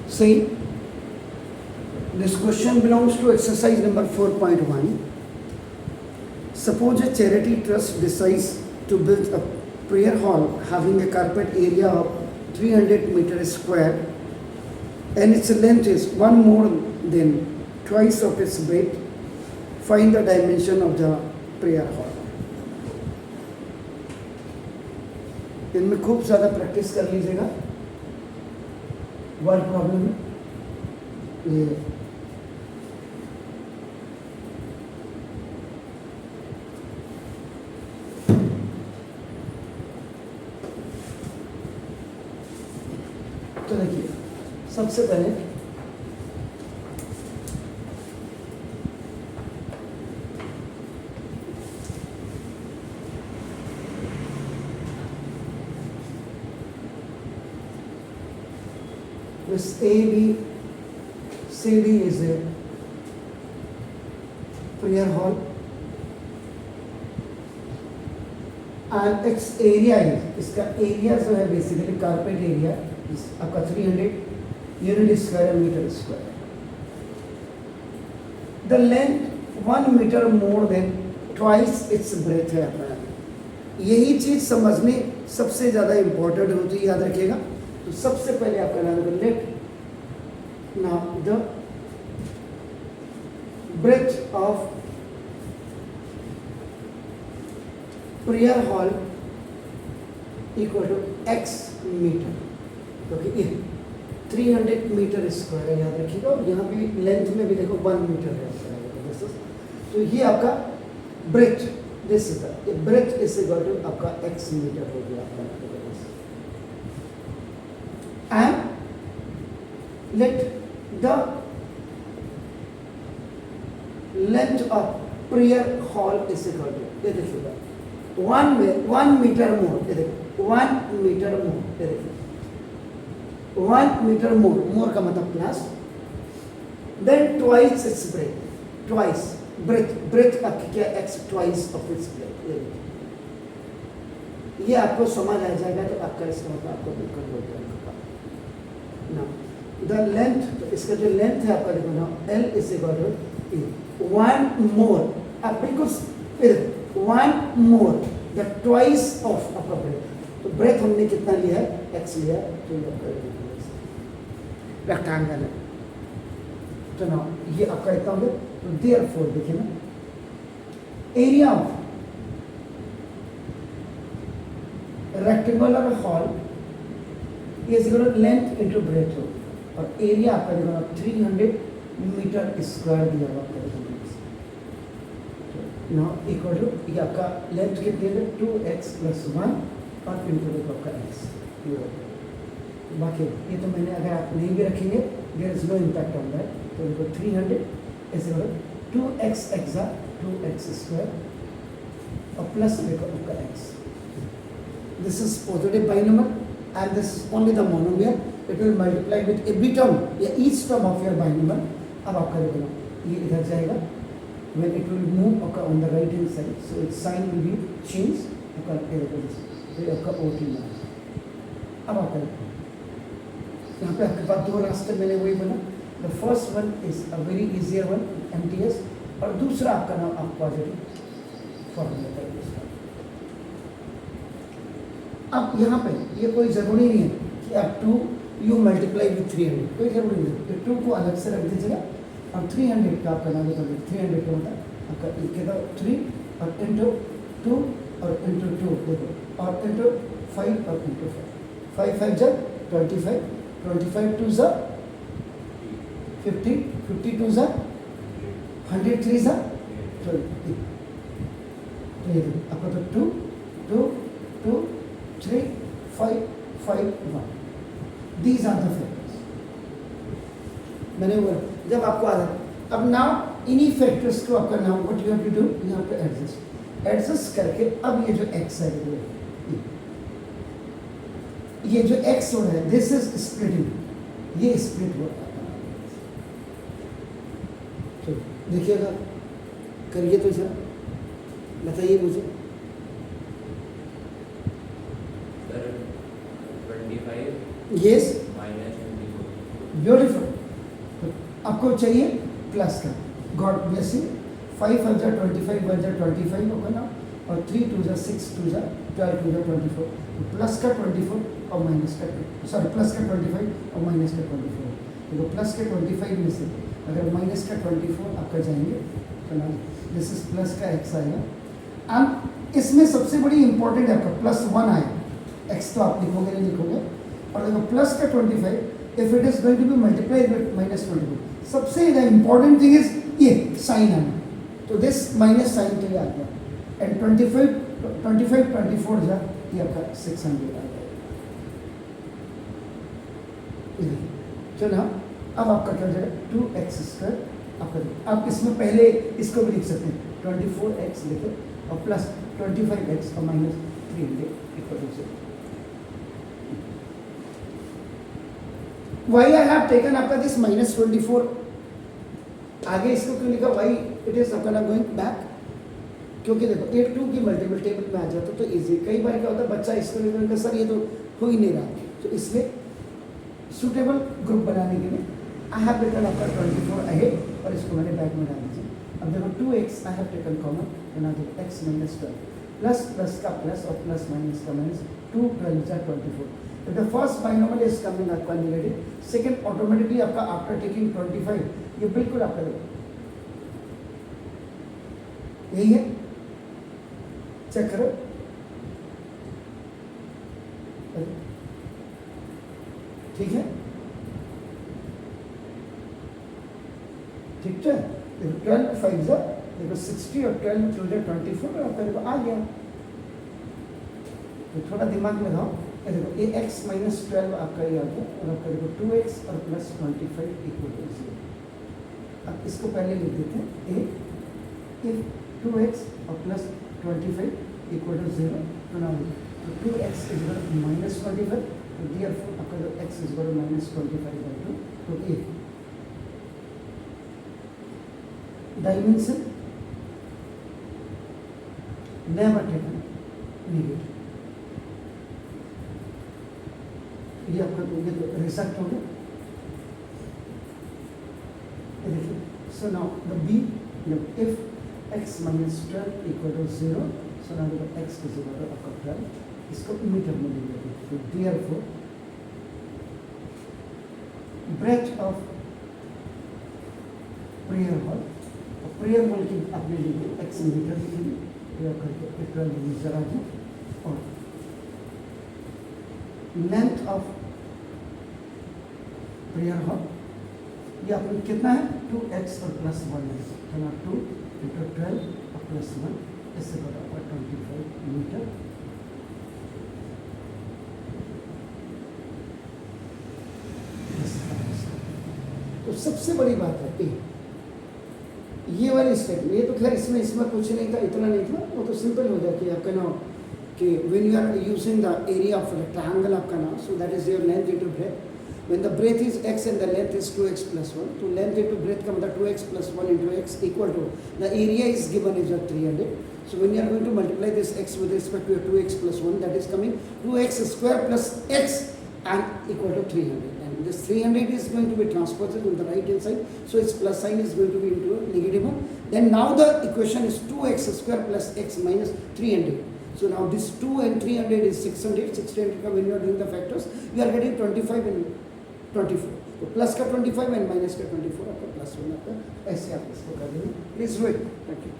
See, this question belongs to exercise number 4.1. Suppose a charity trust decides to build a prayer hall having a carpet area of 300 meters square and its length is one more than twice of its breadth. Find the dimension of the prayer hall. इनमें खूब ज़्यादा practice कर लीजिएगा. Word problem है ये. तो देखिए, सबसे पहले this ABCD is a prayer hall and its area is, इसका एरिया जो है बेसिकली कारपेट एरिया आपका 300 unit square metre square. The length 1 metre more than twice its breadth है अपना. यही चीज समझनी सबसे ज्यादा इंपॉर्टेंट होती है, याद रखिएगा. तो सबसे पहले आपका नाम है let now the breadth of prayer hall equal to x metre, क्योंकि ये 300 मीटर स्क्वायर है, याद रखिएगा. और यहाँ भी लेंथ में भी देखो 1 मीटर है. तो ये आपका breadth, this is the breadth is equal to आपका x मीटर हो गया आपका. And let the length of prayer hall is equal to, ये देखिएगा 1 मीटर मोर, ये देखो 1 मीटर मोर, ये देखिए 1 मीटर मोर का मतलब plus, then twice its breadth, twice breadth आपकी क्या x twice of its breadth. ये आपको समझ आ जाएगा तो आपका इसका मतलब आपको बिल्कुल हो जाएगा. द लेंथ, तो इसका जो लेंथ है आपका देखो ना L इज इक्वल टू 1 मोर. आप बिल्कुल 1 मोर द ट्वाइस ऑफ आपका ब्रेथ. तो ब्रेथ हमने कितना लिया है, x लिया, तो रेक्टेंगल है. तो ना ये आपका इतना हो गया. तो देयरफॉर देखिए ना area of rectangular hall is equal to length into breadth हो, और एरिया आपका देखो 300 मीटर स्क्वायर दिया हुआ आपका देखो ना इक्वल टू ये आपका लेंथ कितनी है 2x + 1 और इनटू देखो आपका x. बाकी ये तो मैंने अगर आप नहीं भी रखेंगे there is no impact on that. तो इनको 300 इज इक्वल टू 2x एक्सा 2x स्क्वायर और प्लस देखो आपका x. This is positive binomial and this is only the monomial. It will multiply with every term, each term of your binomial. अब आपका देखो ना ये इधर जाएगा when it will move on the right hand side, so its sign will be changed. आपका आपका OT में अब आपका यहाँ पे आपके पास दो रास्ते मैंने वही बना. The first one is a very easier one, MTS, और दूसरा आपका नाम आप पॉजिटिव फॉर्मूला का यूज करें. अब यहाँ पे ये कोई ज़रूरी नहीं है कि आप 2 यू मल्टीप्लाई विथ 300, कोई ज़रूरी नहीं. तो 2 को अलग से रख दीजिएगा और 300 का आपका नाम कर दीजिए. 300 का मतलब आपका लिखेगा 3 और इंटू 2 और इंटू 2 देखो और इंटू 5 और इंटू 5 5 जा 25 25 2 जा 50 52 जा 103 जा 20. तो ये देखो आपका तो 2 2 2 3 5 5 1. These are the factors. मैंने बोला जब आपको आ जाए. अब नाउ इन्हीं फैक्टर्स को आपका नाम what you have to do, यहाँ पे एडजस्ट करके अब ये जो x है ये जो x हो रहा है दिस इज स्प्लिटिंग, ये स्प्लिट हो रहा है. तो देखिएगा करिए तो सर बताइए मुझे. 25 yes -24 ब्यूटीफुल। तो आपको चाहिए प्लस का, गॉड ब्लेसिंग। 5 5 जा 25 1 जा 25 होगा ना, और 3 2 जा 6 2 जा 12 2 जा 24। प्लस का 24 और माइनस का, सॉरी प्लस का 25 और माइनस का 24। तो प्लस के 25 में से अगर माइनस का 24 आपका जाएंगे तो ना, दिस इज प्लस का एक्स आएगा। अब इसमें सबसे बड़ी इंपॉर्टेंट है आपका प्लस 1 आएगा, एक्स तो आप लिखोगे नहीं लिखोगे, और अगर प्लस का 25 if it is going to be multiplied with minus 24, सबसे इंपॉर्टेंट थिंग इज ये साइन आना, तो दिस माइनस साइन के लिए आ गया, एंड 25 24 जा ये आपका 600 आ गया। चलो अब आपका क्या हो जाएगा 2x², आपका आप इसमें पहले इसको भी लिख सकते हैं 24x लिखे और प्लस 25x और minus 300 equal to 0। Why I have taken आपका दिस माइनस 24, आगे इसको क्यों लिखा वाई इट इज अपना गोइंग बैक, क्योंकि देखो 8 2 की मल्टीपल टेबल में आ जाता तो इजी। कई बार क्या होता है बच्चा इसको लिखा सर ये तो हो ही नहीं रहा, तो इसलिए सुटेबल ग्रुप बनाने के लिए आई हैव टेकन आपका 24 अहेड और इसको मैंने बैक में डाल दीजिए। अब देखो 2x I have taken common, बना दो x माइनस 12 प्लस प्लस का प्लस और प्लस माइनस का माइनस, 2 12 जा 24। If the first binomial is coming आपका नेगेटिव, सेकंड ऑटोमेटिकली आपका आफ्टर टेकिंग 25 ये बिल्कुल आपका यही है, चेक करो। ठीक है, ठीक है। 12 5 जा देखो 60 और 12 2 जा 24 और आपका देखो आ गया। तो थोड़ा दिमाग लगाओ, देखो ये x माइनस 12 आपका ये आ गया और आपका देखो 2x और प्लस 25 इक्वल टू 0। अब इसको पहले लिख देते हैं ए, इफ 2x और प्लस 25 इक्वल टू 0 तो ना, तो 2x is equal to minus 25, तो देयरफॉर आपका जो x is equal to minus 25/2, तो a dimension never taken negative, ये आपका ये रिजल्ट हो गया। देखिए, so now the B if x minus 12 equal to 0, so now the x is equal to आपका 12, इसको मीटर में लिख देते हैं। तो therefore breadth of prayer hall, और प्रेयर हॉल की आपने लिखी x मीटर लिखेंगे, प्रेयर करके 12 मीटर आ गया, और लेंथ ऑफ प्रेयर हॉल ये आपको कितना है 2x और प्लस 1 है, तो ना 2 × 12 और प्लस 1 इससे बराबर 25 मीटर। तो सबसे बड़ी बात है ए, ये वाली स्टेप, ये तो खैर इसमें कुछ नहीं था, इतना नहीं था, वो तो सिंपल हो जाती है आपका ना कि when you are using the area of rectangle आपका ना, so that is your length into breadth, when the breadth is x and the length is 2x plus 1, तो length into breadth का मतलब 2x plus 1 into x equal to the area is given is 300, so when you are going to multiply this x with respect to your 2x plus 1, that is coming 2x square plus x and equal to 300, and this 300 is going to be transposed on the right hand side, so its plus sign is going to be into a negative one. Then now the equation is 2x square plus x minus 300. So now this 2 and 300 is 600. 600 when you are doing the factors, you are getting 25 and 24. तो plus का 25 and minus का 24 आपका plus 1 आपका, ऐसे आप इसको कर देंगे। Please do it. Thank you.